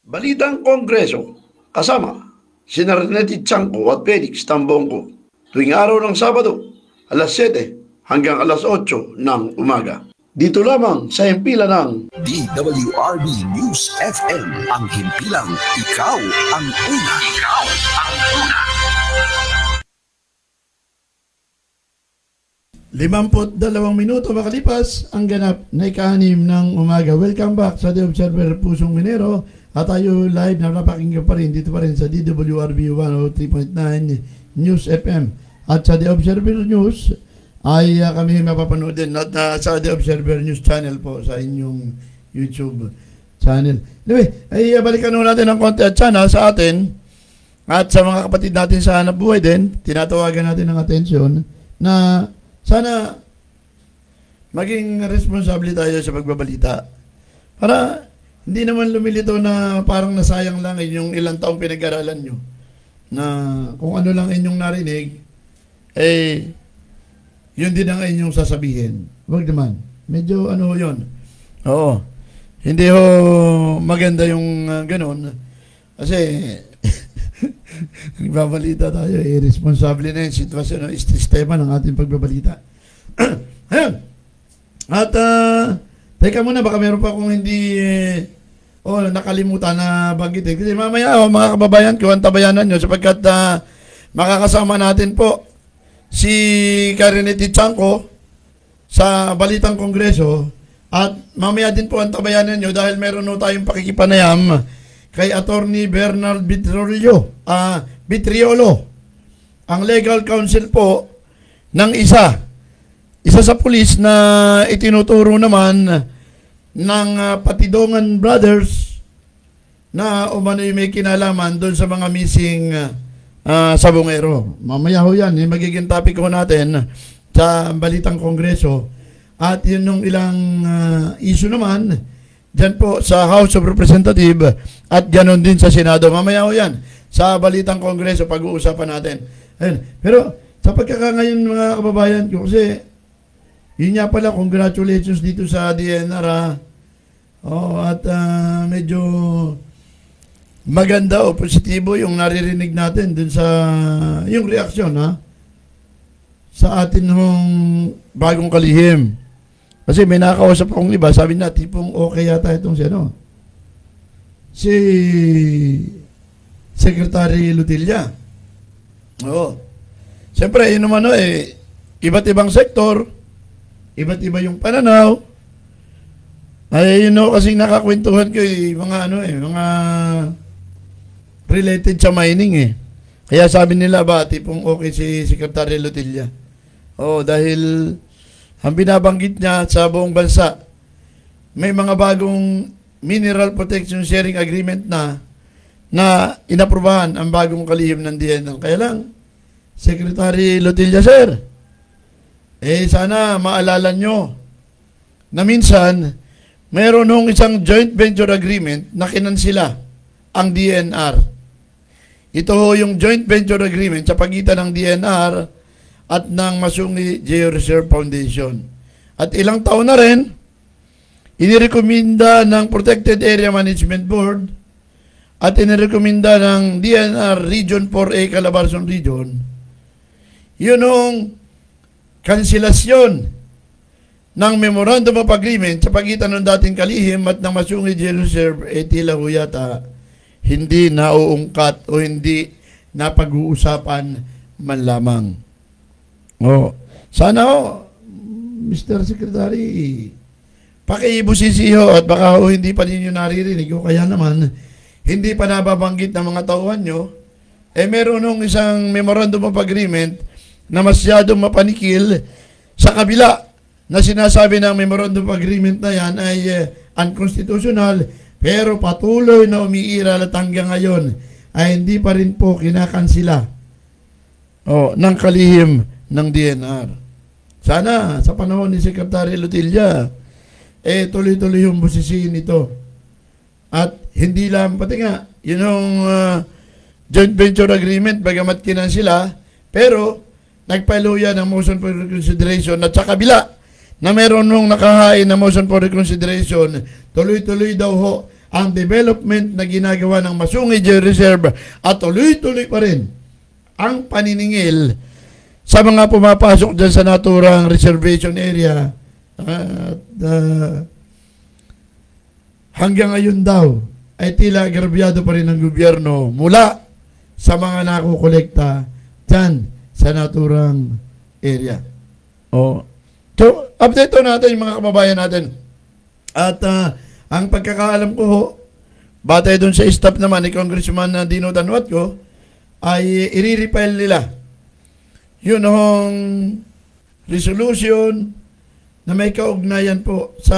Balitang Kongreso kasama sina Renety Chanco at Felix Tambongco tuwing araw ng Sabado, alas 7 hanggang alas 8 ng umaga. Dito lamang sa himpilan ng DWRB News FM ang himpilang ikaw ang una. Ikaw ang una. 52 minuto makalipas ang ganap na ika-6 ng umaga. Welcome back sa The Observer Pusong Minero at tayo live na napakinggan pa rin dito pa rin sa DWRB 103.9 News FM at sa The Observer News ay kami mapapanood din sa The Observer News channel po sa inyong YouTube channel. Anyway, ay balikan natin ng konti at sana sa atin at sa mga kapatid natin sa hanap buhay din, tinatawagan natin ng atensyon na sana maging responsable tayo sa pagbabalita. Para hindi naman lumilito na parang nasayang lang inyong ilang taong pinag-aralan nyo na kung ano lang inyong narinig, eh, yun din ang inyong sasabihin. Huwag naman. Medyo ano yun. Oo. Hindi ho maganda yung ganun. Kasi nagbabalita tayo. Responsable na yung sitwasyon, sistema ng ating pagbabalita. Ayun. At teka muna, baka meron pa akong hindi nakalimutan na banggitin. Kasi mamaya mga kababayan, antabayanan nyo sapagkat makakasama natin po si Renety Chanco sa Balitang Kongreso at mamaya din po ang tabayanan nyo dahil meron tayong pakikipanayam kay Attorney Bernard Vitriolo, ang legal counsel po ng isa sa pulis na itinuturo naman ng Patidongan Brothers na umano'y may kinalaman doon sa mga missing sabongero. Mamaya ho yan, magiging topic ho natin sa Balitang Kongreso. At yun nung ilang issue naman, dyan po sa House of Representatives at ganoon din sa Senado. Mamaya ho yan, sa Balitang Kongreso, pag-uusapan natin. Ayun. Pero sa pagkakangayon mga kababayan ko, kasi yun nga pala, congratulations dito sa DNR. At medyo maganda o positibo yung naririnig natin dun sa yung reaksyon sa atin hong bagong kalihim. Kasi may nakakausap akong iba, sabi na tipong okay yata itong si Secretary Lutilla. Oo. Siyempre, yun naman iba't ibang sektor, iba't iba yung pananaw. Ay, kasi nakakwentuhan ko mga mga related sa mining Kaya sabi nila tipong okay si Secretary Lutilla. Dahil ang binabanggit niya sa buong bansa, may mga bagong mineral protection sharing agreement na na inaprubahan ang bagong kalihim ng DNR. Kaya lang, Secretary Lotilla, sir, sana maalala nyo na minsan, mayroon nung isang joint venture agreement na kinansila ang DNR. Ito ho yung joint venture agreement sa pagitan ng DNR at ng Masungi Geo-Reserve Foundation. At ilang taon na rin, inirekomenda ng Protected Area Management Board at inirekomenda ng DNR Region 4A Calabarzon Region, yun ang kanselasyon ng Memorandum of Agreement sa pagitan ng dating kalihim at ng Masungi Geo-Reserve, tila ho yata hindi nauungkat o hindi napag-uusapan man lamang. Sana Mr. Secretary, pakiibusisi ho at baka hindi pa ninyo naririnig o kaya naman hindi pa nababanggit ng mga tauhan nyo, meron nung isang Memorandum of Agreement na masyadong mapanikil sa kabila na sinasabi ng Memorandum of Agreement na yan ay unconstitutional, pero patuloy na umiiral at hanggang ngayon ay hindi pa rin po kinakansila ng kalihim ng DNR. Sana sa panahon ni Secretary Lotilla, tuloy-tuloy yung busisiin ito. At hindi lang, pati nga, yun yung joint venture agreement, bagamat kinansila, pero nagpailuya ng motion for reconsideration at sa kabila na meron nung nakahain na motion for reconsideration, tuloy-tuloy daw ho ang development na ginagawa ng Masungi Geo-Reserve at tuloy-tuloy pa rin ang paniningil sa mga pumapasok dyan sa naturang reservation area. Hanggang ngayon daw ay tila agrabyado pa rin ng gobyerno mula sa mga nakukolekta dyan sa naturang area. So, update natin yung mga kababayan natin. At ang pagkakaalam ko ho, batay doon sa staff naman ni Congressman Dino Tanwatco, ay i-refile nila yun hong resolution na may kaugnayan po sa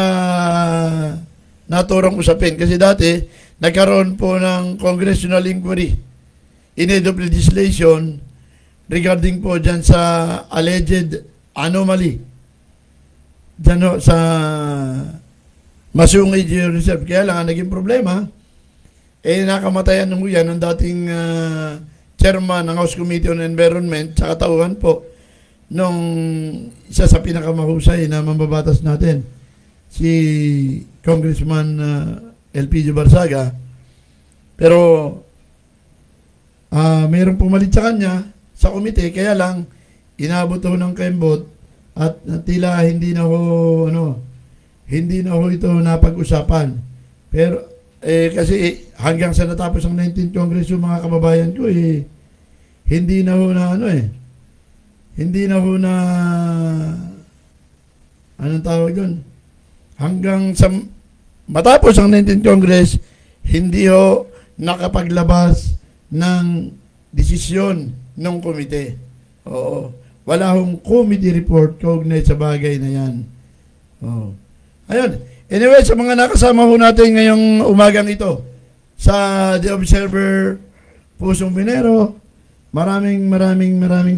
naturang usapin. Kasi dati, nagkaroon po ng congressional inquiry in aid of legislation regarding po dyan sa alleged anomaly dyan sa Masungi Geo-Reserve. Kaya lang, ang naging problema, nakamatayan mo yan ng dating chairman ng House Committee on Environment sa katauhan po nung isa sa pinakamahusay na mambabatas natin, si Congressman Elpidio Barsaga. Pero mayroong pumalit sa kanya sa komite, kaya lang inabot ho ng kembot at tila hindi na ho ito napag-usapan. Pero kasi hanggang sa natapos ang 19th Congress yung mga kababayan ko hindi na ho na hindi na ho na anong tawag doon, hanggang sa matapos ang 19th Congress hindi ho nakapaglabas ng desisyon ng komite. Wala hong committee report kaugnay sa bagay na yan. Ayun. Anyway, sa mga nakasama ho natin ngayong umagang ito sa The Observer Pusong Binero, maraming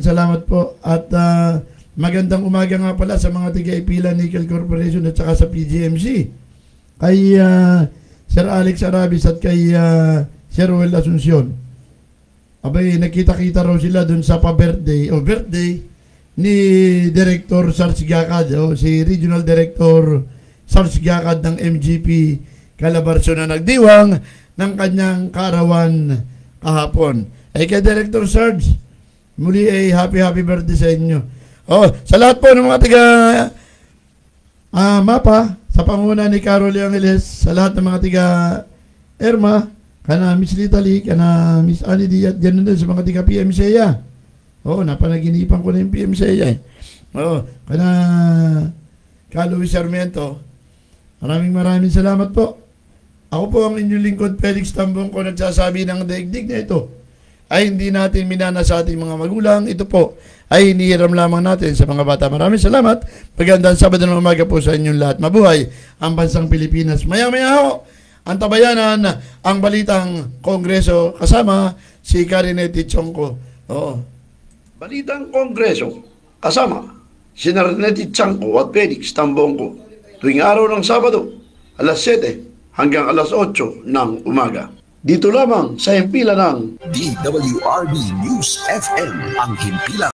salamat po at magandang umaga nga pala sa mga tiga-Ipila Nickel Corporation at saka sa PGMC, kay Sir Alex Arabis at kay Sir Ruel Asuncion. Abay, nakita-kita raw sila dun sa birthday ni Director Sarge Gacad, si Regional Director Sarge Gacad ng MGP Calabarzon na nagdiwang ng kanyang karawan kahapon. Kay Director Sarge, muli happy birthday sa inyo. Sa lahat po ng mga tiga MAPA, sa panguna ni Carol Angeles, sa lahat ng mga tiga ERMA, kana Miss Litali, kana Miss Annie Diat, dyan din sa mga tiga PMCEA. Napanaginipan ko na yung PMCEA. Kana Luis Sarmiento, maraming salamat po. Ako po ang inyong lingkod, Felix Tambong, ko nagsasabi ng daigdig na ito ay hindi natin minana sa ating mga magulang. Ito po ay inihiram lamang natin sa mga bata. Maraming salamat. Magandang Sabado ng umaga po sa inyong lahat. Mabuhay ang bansang Pilipinas. Maya-maya ho Antabayanan ang balitang Kongreso kasama si Karineti Chongko. Oo. Balitang Kongreso kasama si Narineti Chanco at Felix Tambongko tuwing araw ng Sabado, alas 7 hanggang alas 8 ng umaga. Dito lamang sa himpilan ng DWRB News FM, ang himpilan